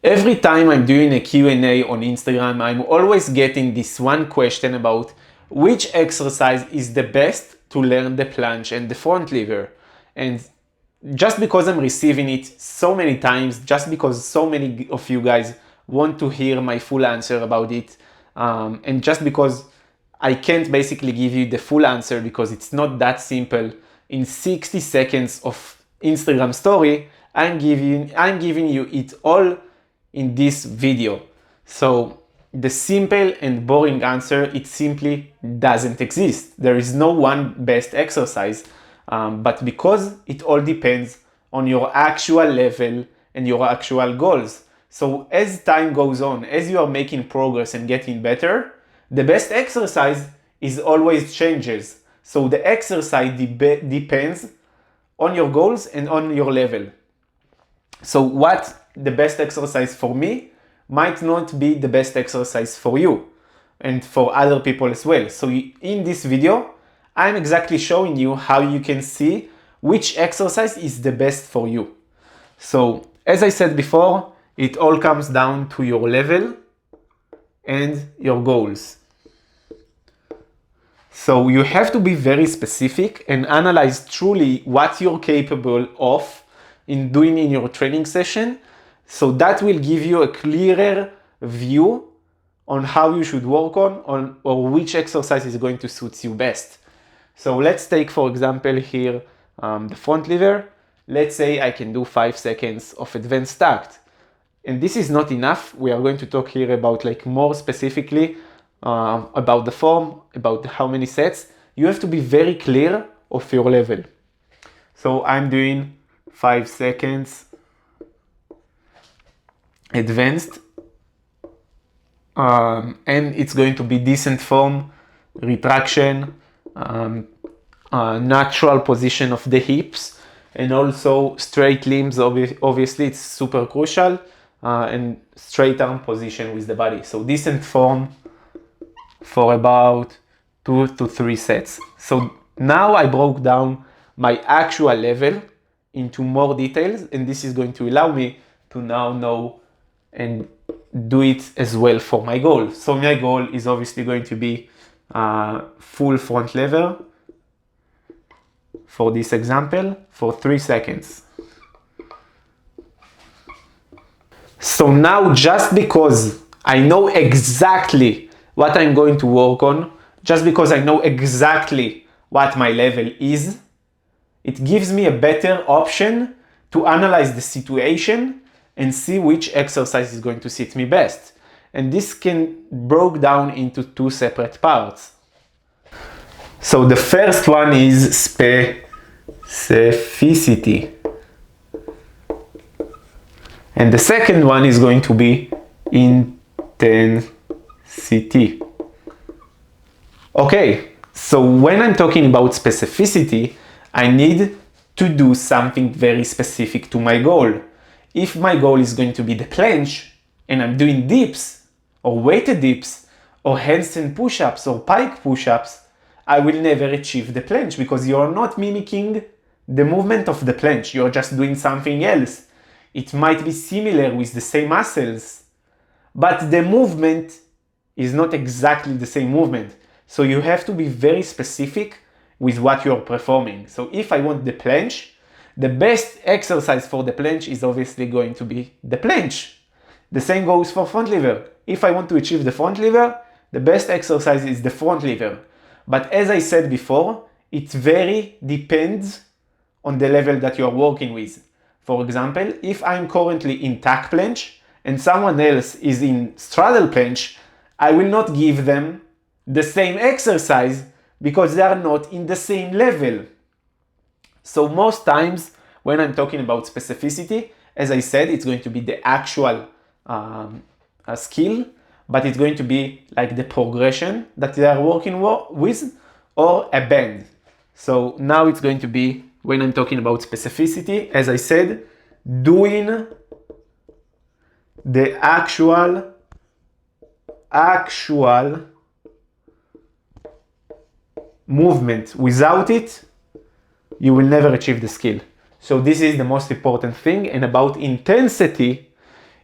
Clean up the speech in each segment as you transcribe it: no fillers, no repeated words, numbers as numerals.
Every time I'm doing a Q&A on Instagram, I'm always getting this one question about which exercise is the best to learn the planche and the front lever. And just because I'm receiving it so many times, just because so many of you guys want to hear my full answer about it, and just because I can't basically give you the full answer because it's not that simple, in 60 seconds of Instagram story, I'm giving you it all in this video. So the simple and boring answer, it simply doesn't exist. There is no one best exercise, but because it all depends on your actual level and your actual goals. So as time goes on, as you are making progress and getting better, the best exercise is always changes. So the exercise depends on your goals and on your level. So what the best exercise for me might not be the best exercise for you and for other people as well. So in this video, I'm exactly showing you how you can see which exercise is the best for you. So as I said before, it all comes down to your level and your goals. So you have to be very specific and analyze truly what you're capable of in doing in your training session. So that will give you a clearer view on how you should work on or which exercise is going to suit you best. So let's take, for example, here the front lever. Let's say I can do 5 seconds of advanced stacked. And this is not enough. We are going to talk here about more specifically about the form, about how many sets. You have to be very clear of your level. So I'm doing 5 seconds advanced, and it's going to be decent form, retraction, natural position of the hips, and also straight limbs. Obviously it's super crucial, and straight arm position with the body. So decent form for about 2 to 3 sets. So now I broke down my actual level into more details, and this is going to allow me to now know and do it as well for my goal. So my goal is obviously going to be full front lever for this example for 3 seconds. So now, just because I know exactly what I'm going to work on, just because I know exactly what my level is, it gives me a better option to analyze the situation and see which exercise is going to suit me best. And this can broke down into 2 separate parts. So the first one is specificity. And the second one is going to be intensity. Okay, so when I'm talking about specificity, I need to do something very specific to my goal. If my goal is going to be the planche and I'm doing dips or weighted dips or handstand push-ups or pike push-ups, I will never achieve the planche because you're not mimicking the movement of the planche. You're just doing something else. It might be similar with the same muscles, but the movement is not exactly the same movement. So you have to be very specific with what you're performing. So if I want the planche, the best exercise for the planche is obviously going to be the planche. The same goes for front lever. If I want to achieve the front lever, the best exercise is the front lever. But as I said before, it very depends on the level that you're working with. For example, if I'm currently in tack planche and someone else is in straddle planche, I will not give them the same exercise because they are not in the same level. So most times when I'm talking about specificity, as I said, it's going to be the actual skill, but it's going to be like the progression that they are working with or a band. So now it's going to be, when I'm talking about specificity, as I said, doing the actual movement. Without it, you will never achieve the skill. So this is the most important thing. And about intensity,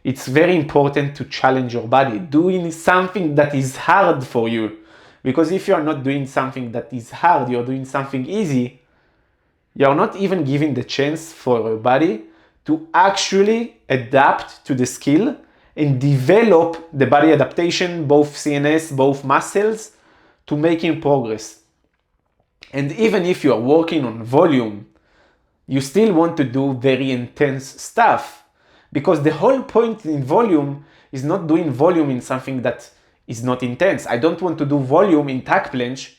it's very important to challenge your body, doing something that is hard for you. Because if you're not doing something that is hard, you're doing something easy, you're not even giving the chance for your body to actually adapt to the skill and develop the body adaptation, both CNS, both muscles, to making progress. And even if you are working on volume, you still want to do very intense stuff, because the whole point in volume is not doing volume in something that is not intense. I don't want to do volume in tack planche.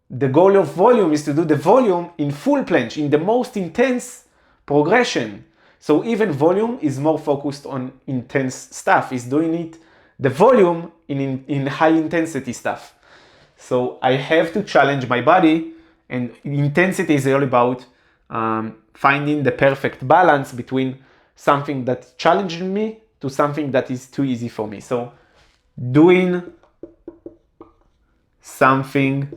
The goal of volume is to do the volume in full planche, in the most intense progression. So even volume is more focused on intense stuff, is doing it, the volume in high intensity stuff. So I have to challenge my body, and intensity is all about finding the perfect balance between something that challenges me to something that is too easy for me. So doing something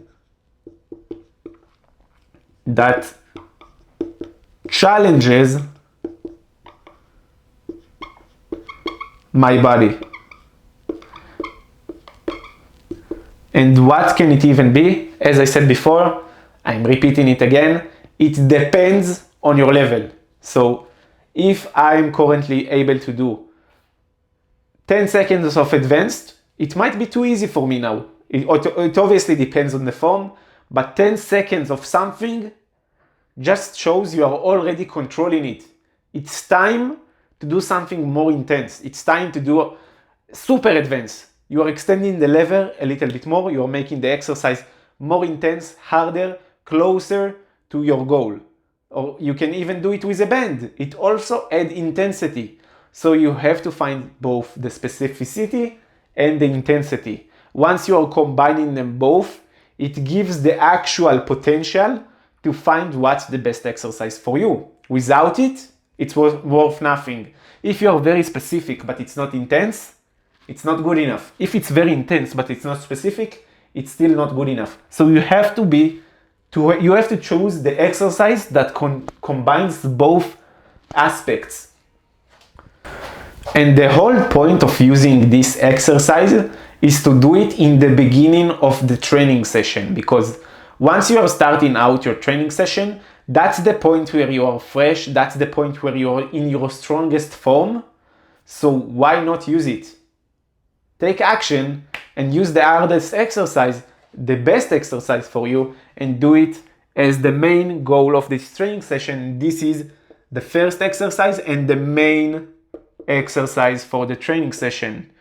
that challenges my body. And what can it even be? As I said before, I'm repeating it again, it depends on your level. So if I'm currently able to do 10 seconds of advanced, it might be too easy for me now. It obviously depends on the form, but 10 seconds of something just shows you are already controlling it. It's time to do something more intense. It's time to do super advanced. You are extending the level a little bit more. You are making the exercise more intense, harder, closer to your goal. Or you can even do it with a band. It also adds intensity. So you have to find both the specificity and the intensity. Once you are combining them both, it gives the actual potential to find what's the best exercise for you. Without it, it's worth nothing. If you are very specific but it's not intense, it's not good enough. If it's very intense but it's not specific, it's still not good enough. So you have to choose the exercise that combines both aspects. And the whole point of using this exercise is to do it in the beginning of the training session, because once you are starting out your training session, that's the point where you are fresh, that's the point where you are in your strongest form. So why not use it? Take action and use the hardest exercise, the best exercise for you, and do it as the main goal of this training session. This is the first exercise and the main exercise for the training session.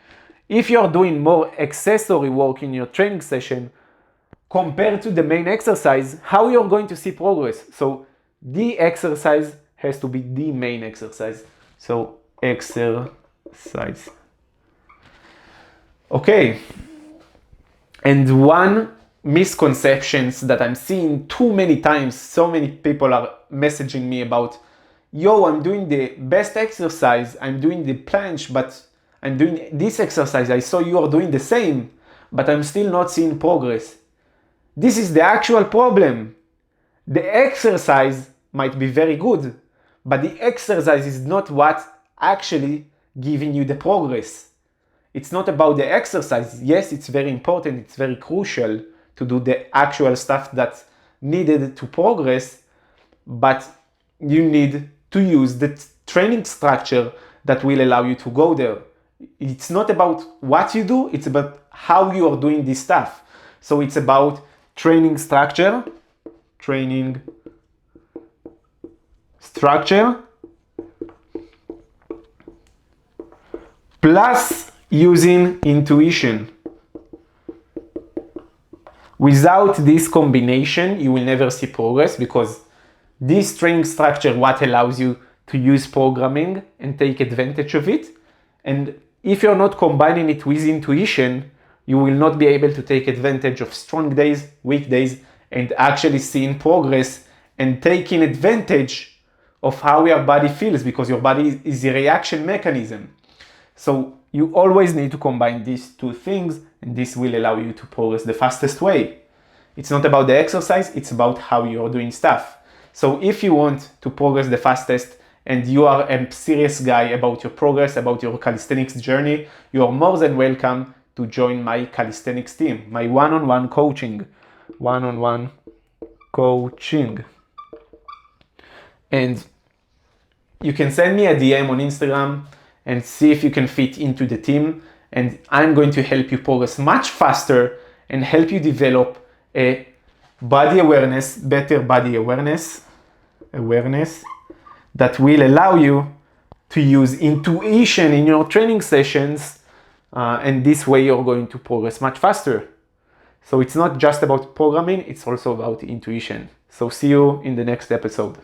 If you're doing more accessory work in your training session compared to the main exercise, how you're going to see progress? So the exercise has to be the main exercise. So exercise. Okay. And one misconceptions that I'm seeing too many times, so many people are messaging me about, yo, I'm doing the best exercise, I'm doing the planche, but I'm doing this exercise, I saw you are doing the same, but I'm still not seeing progress. This is the actual problem. The exercise might be very good, but the exercise is not what actually giving you the progress. It's not about the exercise. Yes, it's very important, it's very crucial to do the actual stuff that's needed to progress, but you need to use the training structure that will allow you to go there. It's not about what you do, it's about how you are doing this stuff. So it's about training structure, plus using intuition. Without this combination, you will never see progress, because this training structure what allows you to use programming and take advantage of it. And if you're not combining it with intuition, you will not be able to take advantage of strong days, weak days, and actually seeing progress and taking advantage of how your body feels, because your body is a reaction mechanism. So you always need to combine these two things, and this will allow you to progress the fastest way. It's not about the exercise, it's about how you're doing stuff. So if you want to progress the fastest and you are a serious guy about your progress, about your calisthenics journey, you are more than welcome to join my calisthenics team, my one-on-one coaching. One-on-one coaching. And you can send me a DM on Instagram and see if you can fit into the team. And I'm going to help you progress much faster and help you develop a body awareness, better body awareness that will allow you to use intuition in your training sessions. And this way you're going to progress much faster. So it's not just about programming, it's also about intuition. So see you in the next episode.